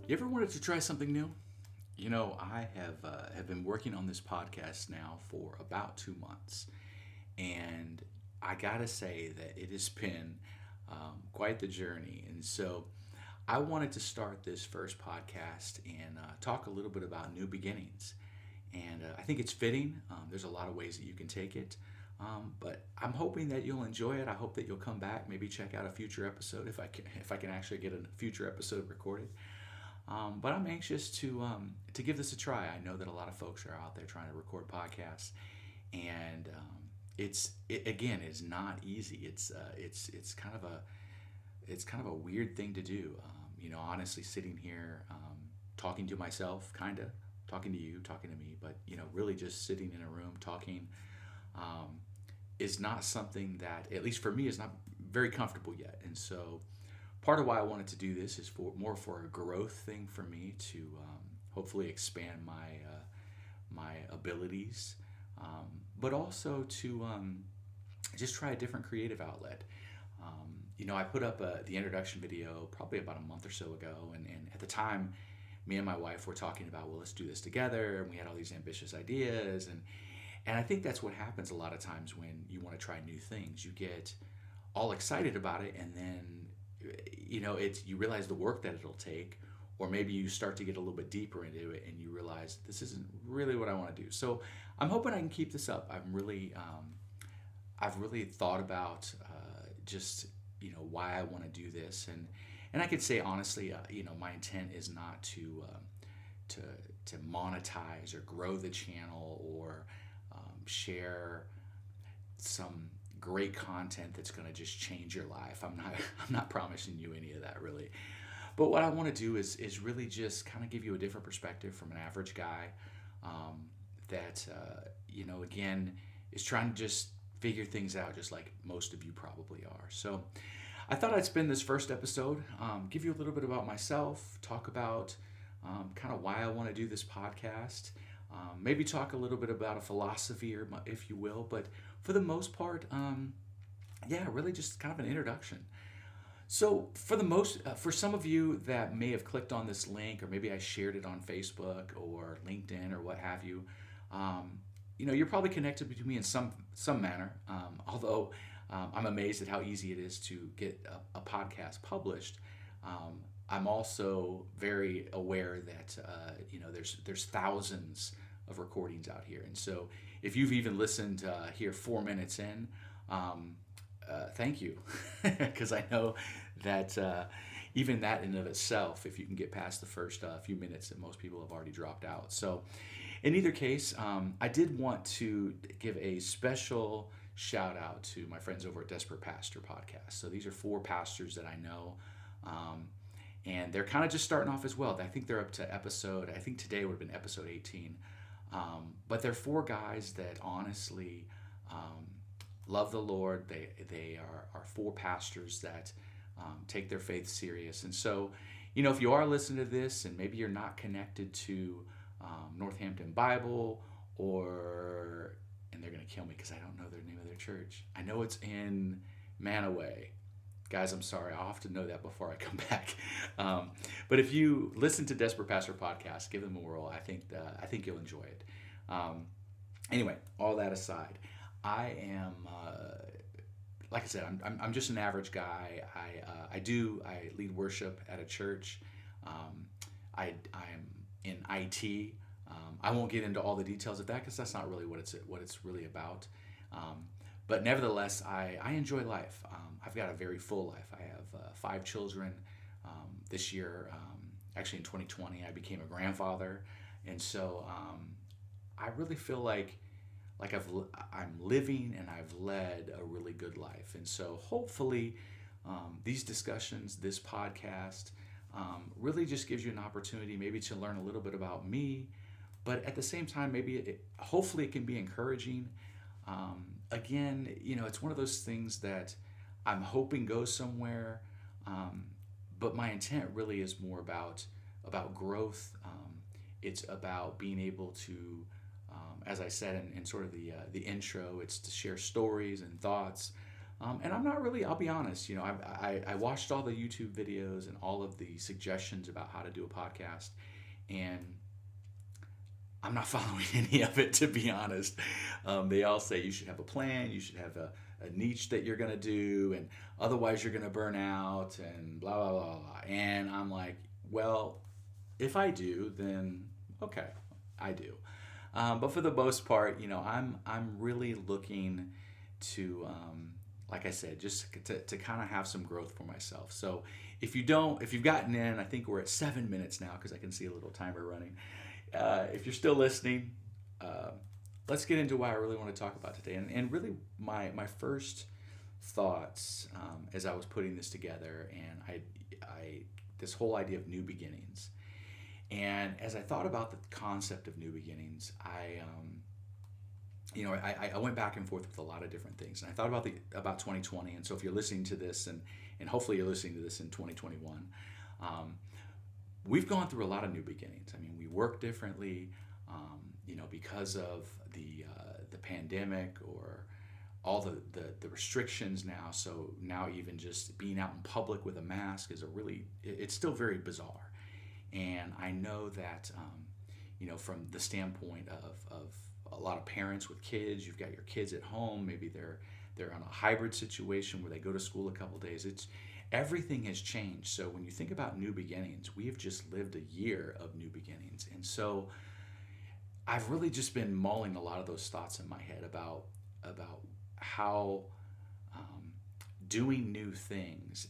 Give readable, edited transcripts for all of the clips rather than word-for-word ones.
You ever wanted to try something new? I have been working on this podcast now for about 2 months, and I gotta say that it has been quite the journey. And so, I wanted to start this first podcast and talk a little bit about new beginnings. And I think it's fitting. There's a lot of ways that you can take it. But I'm hoping that you'll enjoy it. I hope that you'll come back, maybe check out a future episode if I can actually get a future episode recorded. But I'm anxious to give this a try. I know that a lot of folks are out there trying to record podcasts, and it again is not easy. It's kind of a weird thing to do. Honestly, sitting here talking to myself, kind of talking to you, talking to me, but really just sitting in a room talking um, is not something that, at least for me, is not very comfortable yet. And so part of why I wanted to do this is for a growth thing for me to hopefully expand my abilities, but also to just try a different creative outlet. I put up the introduction video probably about a month or so ago, and at the time, me and my wife were talking about, well, let's do this together, and we had all these ambitious ideas, and I think that's what happens a lot of times when you want to try new things. You get all excited about it, and then it's you realize the work that it'll take, or maybe you start to get a little bit deeper into it and you realize this isn't really what I want to do. So I'm hoping I can keep this up. I've really thought about just why I want to do this, and I could say honestly, my intent is not to to monetize or grow the channel or share some great content that's going to just change your life. I'm not promising you any of that really. But what I want to do is really just kind of give you a different perspective from an average guy that again is trying to just figure things out just like most of you probably are. So I thought I'd spend this first episode, give you a little bit about myself, talk about kind of why I want to do this podcast, maybe talk a little bit about a philosophy, or if you will. But for the most part, yeah, really just kind of an introduction. So for some of you that may have clicked on this link, or maybe I shared it on Facebook or LinkedIn or what have you, you're probably connected with me in some manner. Although I'm amazed at how easy it is to get a podcast published. I'm also very aware that there's thousands of recordings out here, and so if you've even listened here 4 minutes in, thank you, because I know that even that in of itself, if you can get past the first few minutes, that most people have already dropped out. So, in either case, I did want to give a special shout out to my friends over at Desperate Pastor Podcast. So these are four pastors that I know. And they're kind of just starting off as well. I think they're up to I think today would have been episode 18. But they're four guys that honestly love the Lord. They are four pastors that take their faith serious. And so, if you are listening to this and maybe you're not connected to Northampton Bible, and they're going to kill me because I don't know their name of their church. I know it's in Manaway. Guys, I'm sorry. I'll have to know that before I come back. But if you listen to Desperate Pastor Podcast, give them a whirl. I think you'll enjoy it. Anyway, all that aside, I am, like I said, I'm just an average guy. I lead worship at a church. I'm in IT. I won't get into all the details of that because that's not really what it's really about. But nevertheless, I enjoy life. I've got a very full life. I have 5 children. This year, actually in 2020, I became a grandfather, and so I really feel like I'm living and I've led a really good life. And so hopefully, these discussions, this podcast, really just gives you an opportunity maybe to learn a little bit about me, but at the same time, hopefully it can be encouraging. Again, it's one of those things that I'm hoping goes somewhere, but my intent really is more about growth. It's about being able to, as I said in sort of the intro, it's to share stories and thoughts, And I'm not really, I'll be honest, I watched all the YouTube videos and all of the suggestions about how to do a podcast, and I'm not following any of it, to be honest. They all say you should have a plan, you should have a niche that you're going to do, and otherwise you're going to burn out, and blah, blah, blah, blah. And I'm like, well, if I do, then okay, I do. But for the most part, I'm really looking to, like I said, just to kind of have some growth for myself. So if you've gotten in, I think we're at 7 minutes now because I can see a little timer running. If you're still listening, uh, let's get into what I really want to talk about today. And really, my first thoughts as I was putting this together, and I this whole idea of new beginnings. And as I thought about the concept of new beginnings, I went back and forth with a lot of different things, and I thought about 2020. And so, if you're listening to this, and hopefully you're listening to this in 2021, um, we've gone through a lot of new beginnings. I mean, we work differently, because of the pandemic or all the restrictions now. So now even just being out in public with a mask is it's still very bizarre. And I know that, from the standpoint of a lot of parents with kids, you've got your kids at home, maybe they're on a hybrid situation where they go to school a couple days. Everything has changed. So when you think about new beginnings, we have just lived a year of new beginnings. And so I've really just been mulling a lot of those thoughts in my head about how um, doing new things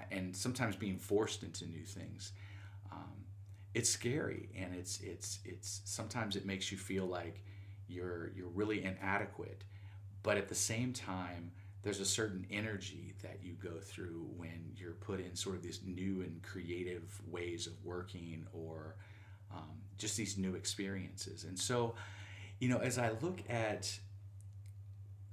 and sometimes being forced into new things, um, it's scary, and it's sometimes it makes you feel like you're really inadequate, but at the same time there's a certain energy that you go through when you're put in sort of these new and creative ways of working, or just these new experiences. And so, as I look at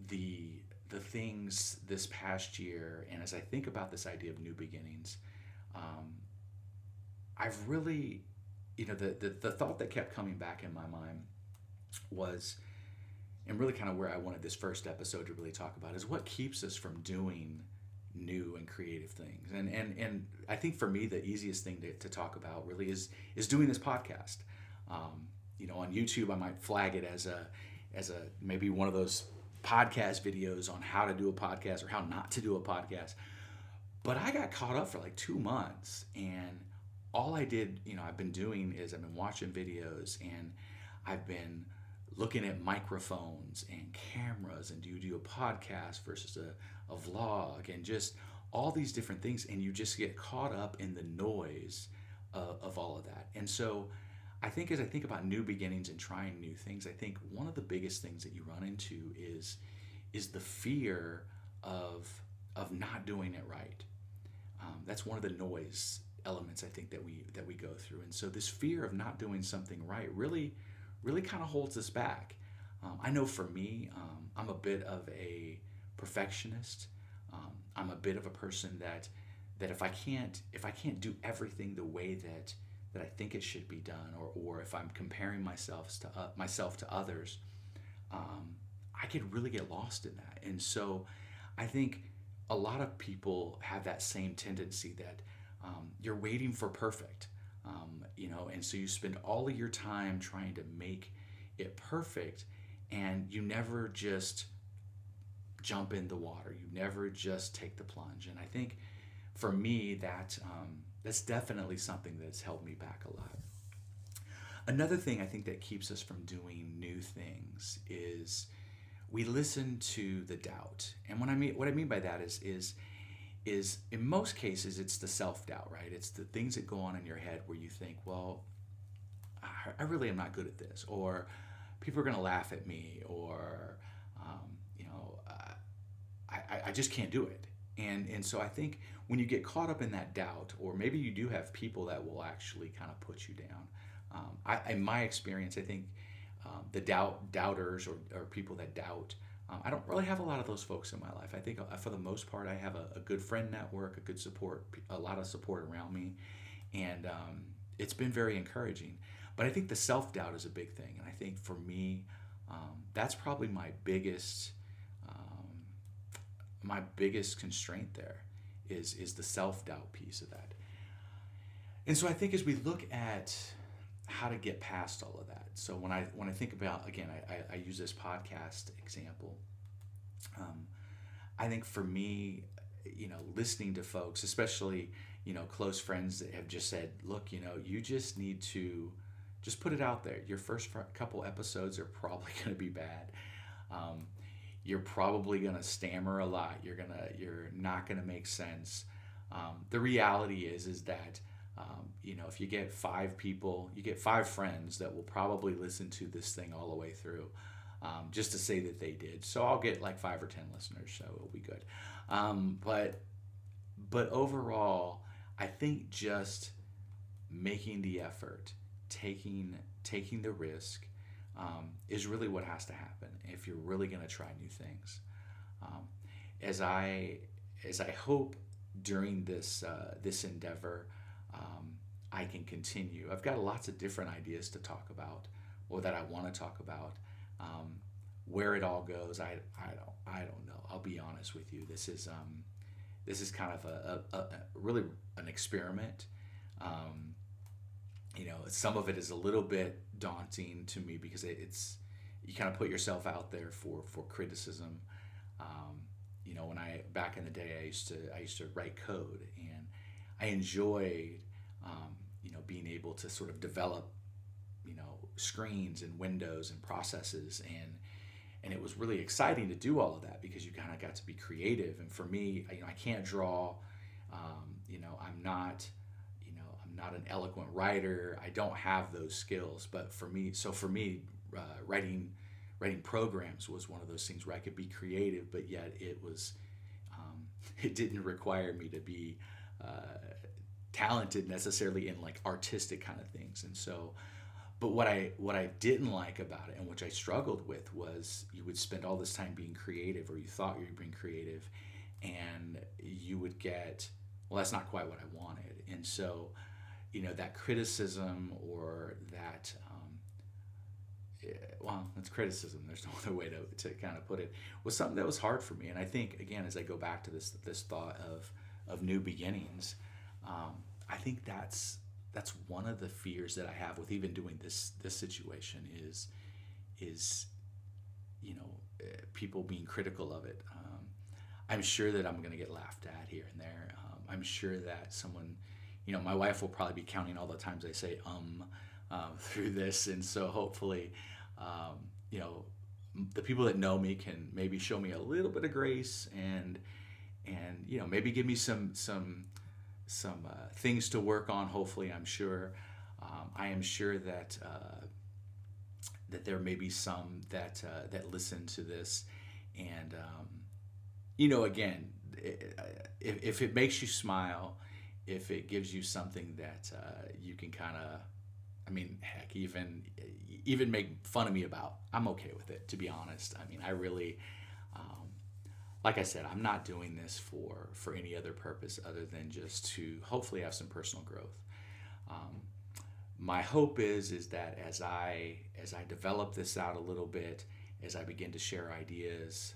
the things this past year, and as I think about this idea of new beginnings, um, I've really, the thought that kept coming back in my mind was, and really kind of where I wanted this first episode to really talk about, is what keeps us from doing new and creative things. And I think for me the easiest thing to talk about really is doing this podcast. On YouTube I might flag it as a maybe one of those podcast videos on how to do a podcast or how not to do a podcast. But I got caught up for like 2 months, and all I did, I've been doing is I've been watching videos, and I've been looking at microphones and cameras, and do you do a podcast versus a vlog, and just all these different things, and you just get caught up in the noise of all of that. And so I think as I think about new beginnings and trying new things, I think one of the biggest things that you run into is the fear of not doing it right. That's one of the noise elements I think that we go through. And so this fear of not doing something right really kind of holds us back. I know for me, I'm a bit of a perfectionist. I'm a bit of a person that if I can't do everything the way that I think it should be done, or if I'm comparing myself to others, I could really get lost in that. And so I think a lot of people have that same tendency that you're waiting for perfect, and so you spend all of your time trying to make it perfect, and you never just jump in the water. You never just take the plunge. And I think for me that's definitely something that's held me back a lot. Another thing I think that keeps us from doing new things is we listen to the doubt. And what I mean by that is in most cases it's the self-doubt, right? It's the things that go on in your head where you think, well, I really am not good at this, or people are going to laugh at me, or I just can't do it. And so I think when you get caught up in that doubt, or maybe you do have people that will actually kind of put you down. In my experience, I think the doubters or people that doubt, I don't really have a lot of those folks in my life. I think for the most part, I have a good friend network, a good support, a lot of support around me, and it's been very encouraging. But I think the self-doubt is a big thing, and I think for me, that's probably my biggest my biggest constraint there is the self doubt piece of that. And so I think as we look at how to get past all of that, so when I think about, again, I use this podcast example. Um, I think for me, listening to folks, especially, close friends that have just said, look, you just need to just put it out there. Your first couple episodes are probably going to be bad. Um, you're probably going to stammer a lot. You're not going to make sense. The reality is that, if you get five people, you get five friends that will probably listen to this thing all the way through, just to say that they did. So I'll get like 5 or 10 listeners, so it'll be good. But overall, I think just making the effort, taking the risk, is really what has to happen if you're really going to try new things. Um, as I hope during this endeavor, I can continue. I've got lots of different ideas to talk about, or that I want to talk about. Where it all goes, I don't know. I'll be honest with you. This is kind of a really an experiment. Um, some of it is a little bit daunting to me because it's you kind of put yourself out there for criticism. When I back in the day, I used to write code, and I enjoyed being able to sort of develop screens and windows and processes, and it was really exciting to do all of that because you kind of got to be creative. And for me, I can't draw. I'm not an eloquent writer. I don't have those skills. But for me, writing programs was one of those things where I could be creative, but yet it didn't require me to be talented necessarily in like artistic kind of things. And so, but what I didn't like about it, and which I struggled with, was you would spend all this time being creative, or you thought you were being creative, and you would get, well, that's not quite what I wanted. And so, that criticism, or that, well, that's criticism. There's no other way to kind of put it, was something that was hard for me. And I think, again, as I go back to this thought of new beginnings, I think that's one of the fears that I have with even doing this situation is people being critical of it. I'm sure that I'm going to get laughed at here and there. I'm sure that someone, my wife will probably be counting all the times I say through this, and so hopefully, um, you know, the people that know me can maybe show me a little bit of grace, and maybe give me some things to work on. Hopefully, I'm sure. I am sure that there may be some that listen to this, and again, if it makes you smile, if it gives you something that you can kind of, I mean, heck, even make fun of me about, I'm okay with it, to be honest. I mean, I really, like I said, I'm not doing this for any other purpose other than just to hopefully have some personal growth. Um, my hope is that as I develop this out a little bit, as I begin to share ideas,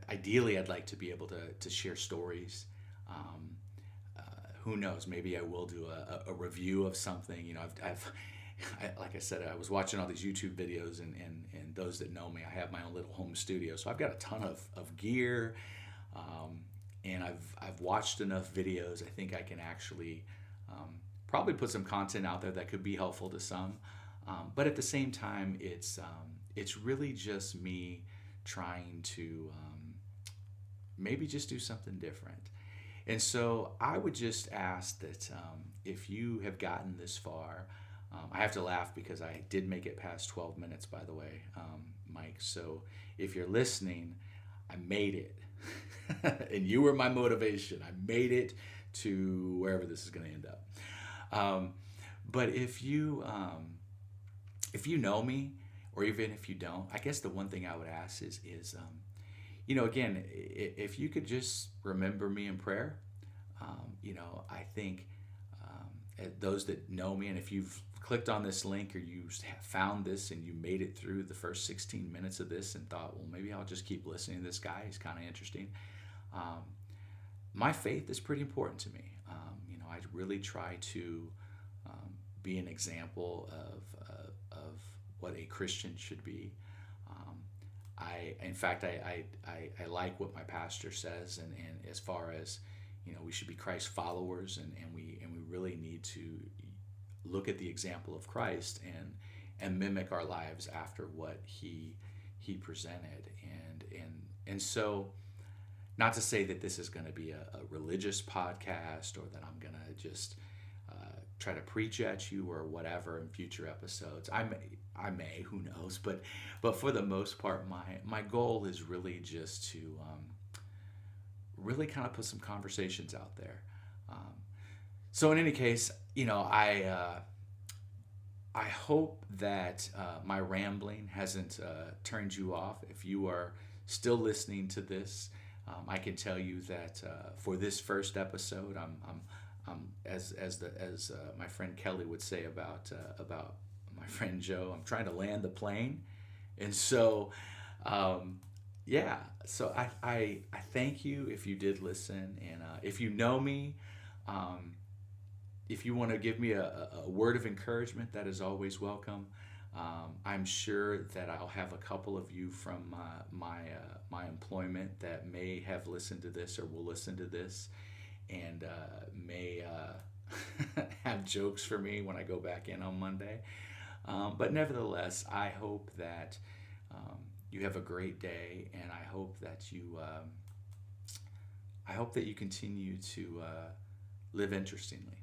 ideally, I'd like to be able to share stories. Um, who knows? Maybe I will do a review of something. Like I said, I was watching all these YouTube videos, and those that know me, I have my own little home studio, so I've got a ton of gear, and I've watched enough videos. I think I can actually probably put some content out there that could be helpful to some, but at the same time, it's really just me trying to maybe just do something different. And so I would just ask that if you have gotten this far, I have to laugh because I did make it past 12 minutes, by the way, Mike. So if you're listening, I made it. And you were my motivation. I made it to wherever this is going to end up. But if you know me, or even if you don't, I guess the one thing I would ask is again, if you could just remember me in prayer. I think those that know me, and if you've clicked on this link or you found this and you made it through the first 16 minutes of this and thought, well, maybe I'll just keep listening to this guy, he's kind of interesting. um, my faith is pretty important to me. I really try to be an example of what a Christian should be. um, in fact, I like what my pastor says, and as far as, we should be Christ followers, and we really need to look at the example of Christ and mimic our lives after what he presented. And so, not to say that this is going to be a religious podcast, or that I'm going to just try to preach at you or whatever in future episodes. I may, who knows, but for the most part, my goal is really just to really kind of put some conversations out there. Um, so in any case, I hope that my rambling hasn't turned you off. If you are still listening to this, I can tell you that for this first episode, as my friend Kelly would say about my friend Joe, I'm trying to land the plane. And so, yeah. So I thank you if you did listen, and if you know me. If you want to give me a word of encouragement, that is always welcome. I'm sure that I'll have a couple of you from my employment that may have listened to this or will listen to this, and may have jokes for me when I go back in on Monday. But nevertheless, I hope that you have a great day, and I hope that you continue to live interestingly.